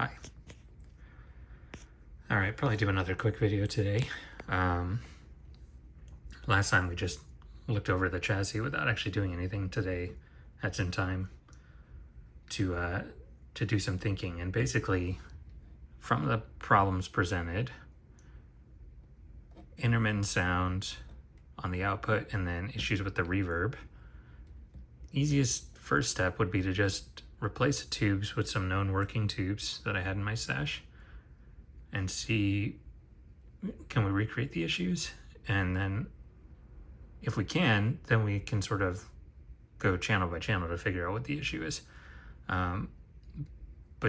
Hi. Alright, probably do another quick video today. Last time we just looked over the chassis without actually doing anything. Today had some time to do some thinking, and basically from the problems presented, intermittent sound on the output and then issues with the reverb, easiest first step would be to just replace the tubes with some known working tubes that I had in my stash and see, can we recreate the issues? And then if we can, then we can sort of go channel by channel to figure out what the issue is. But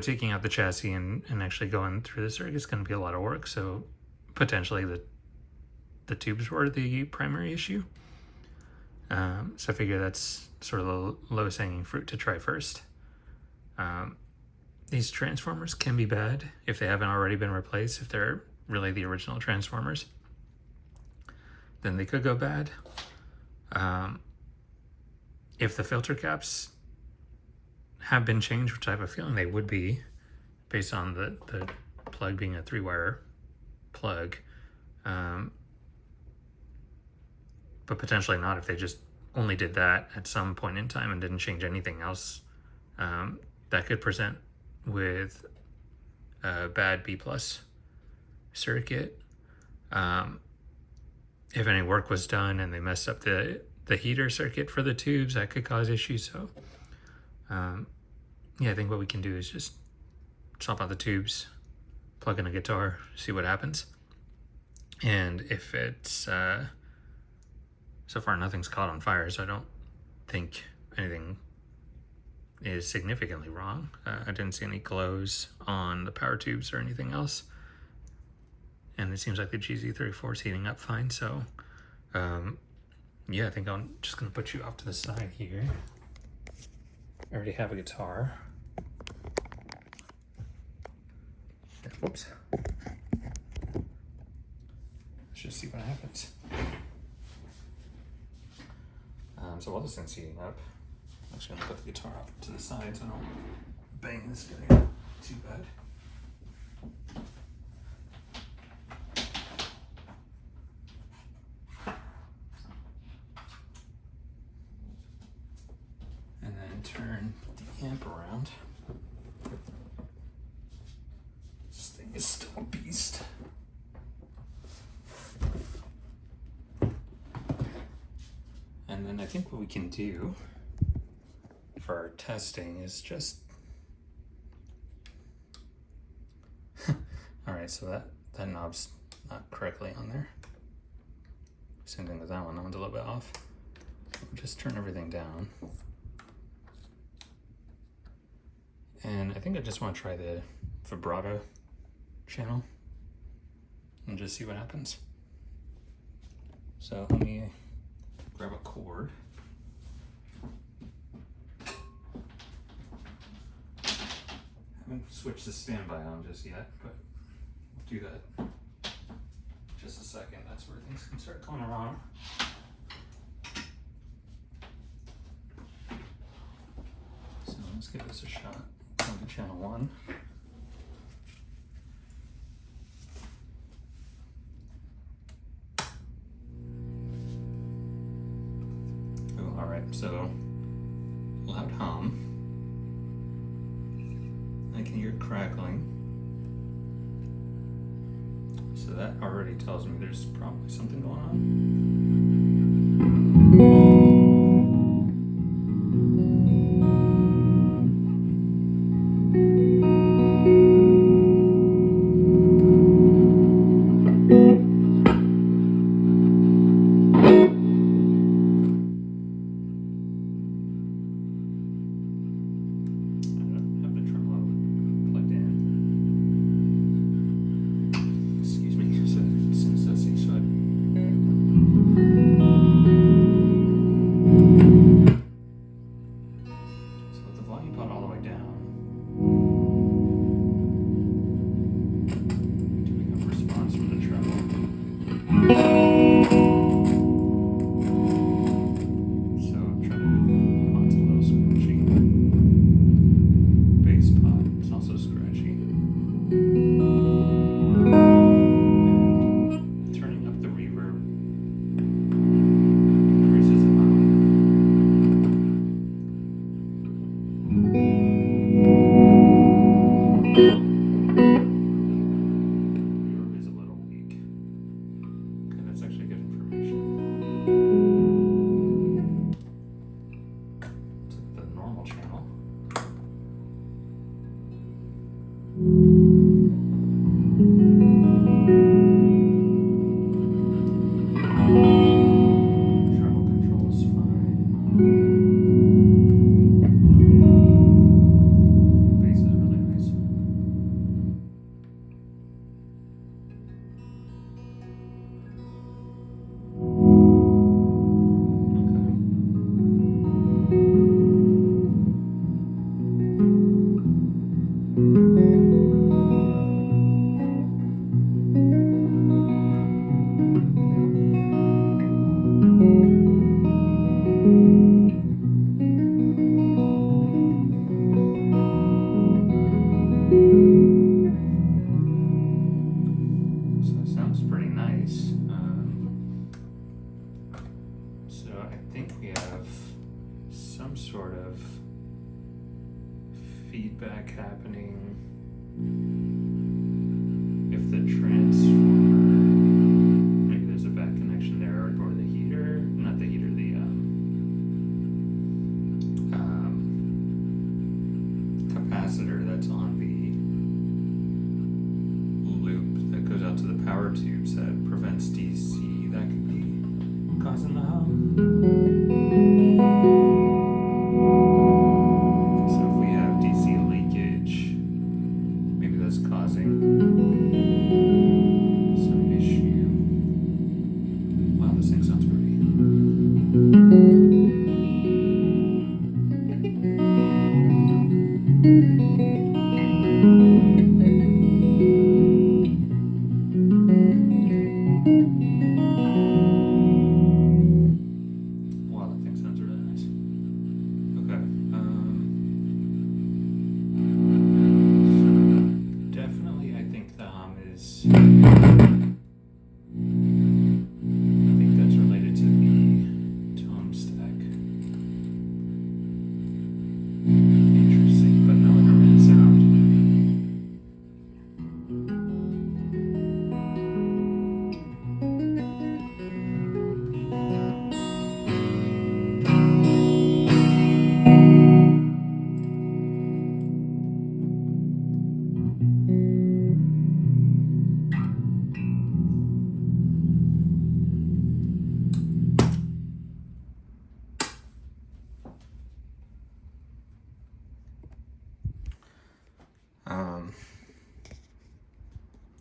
taking out the chassis and actually going through the circuit is going to be a lot of work. So potentially the tubes were the primary issue. So I figure that's sort of the lowest hanging fruit to try first. These transformers can be bad if they haven't already been replaced. If they're really the original transformers, then they could go bad. If the filter caps have been changed, which I have a feeling they would be, based on the plug being a 3-wire plug, but potentially not if they just only did that at some point in time and didn't change anything else. That could present with a bad B+ circuit. If any work was done and they messed up the heater circuit for the tubes, that could cause issues. So yeah, I think what we can do is just swap out the tubes, plug in a guitar, see what happens. And if it's so far nothing's caught on fire, so I don't think anything is significantly wrong. I didn't see any glows on the power tubes or anything else. And it seems like the GZ34 is heating up fine. So yeah, I think I'm just gonna put you off to the side here. I already have a guitar. Whoops. Let's just see what happens. So while this thing's heating up, I'm just gonna put the guitar off to the side so I don't bang this guy too bad. And then turn the amp around. This thing is still a beast. And then I think what we can do for our testing is just all right, so that knob's not correctly on there. Same thing with that one, that one's a little bit off. We'll just turn everything down. And I think I just want to try the vibrato channel and just see what happens. So let me grab a cord. Haven't switched the standby on just yet, but we'll do that in just a second. That's where things can start going wrong. So let's give this a shot. Going to channel 1. Oh, all right, so loud hum. I can hear crackling. So that already tells me there's probably something going on. Reverb is a little weak. Okay, that's actually good information. To the normal channel. Treble control is fine. Bass is really nice. So it sounds pretty nice. So I think we have some sort of feedback happening if the transformer, maybe there's a bad connection there, or the heater, not the heater, the capacitor that's on the loop that goes out to the power tubes that prevents DC, that could be causing the hum. So if we have DC leakage, maybe that's causing some issue. Wow, this thing sounds pretty. Wow, that thing sounds really nice. Okay. Definitely, I think the hum is. I think that's related to the tone stack. Interesting, but no intermittent sound.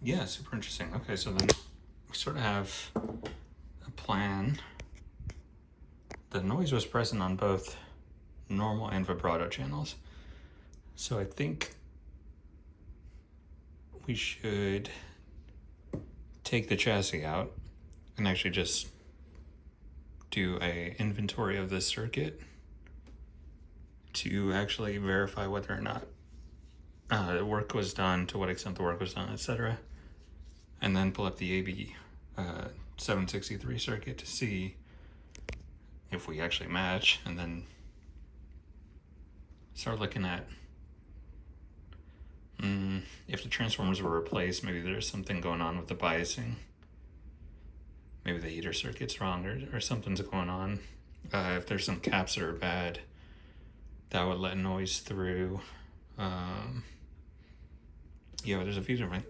Yeah, super interesting. Okay, so then we sort of have a plan. The noise was present on both normal and vibrato channels. So I think we should take the chassis out and actually just do a inventory of this circuit to actually verify whether or not the work was done, to what extent the work was done, etc. And then pull up the AB 763 circuit to see if we actually match, and then start looking at if the transformers were replaced, maybe there's something going on with the biasing. Maybe the heater circuit's wrong, or something's going on. If there's some caps that are bad, that would let noise through. Yeah, there's a few different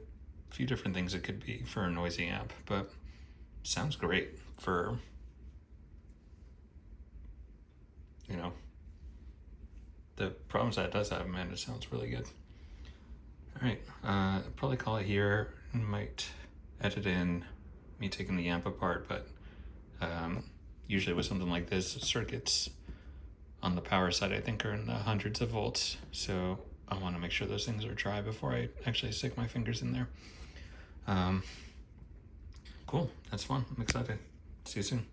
things it could be for a noisy amp, but sounds great for, you know, the problems that it does have. Man, it sounds really good. All right, probably call it here. Might edit in me taking the amp apart, but usually with something like this, circuits on the power side I think are in the hundreds of volts, so I want to make sure those things are dry before I actually stick my fingers in there. Cool, that's fun. I'm excited. See you soon.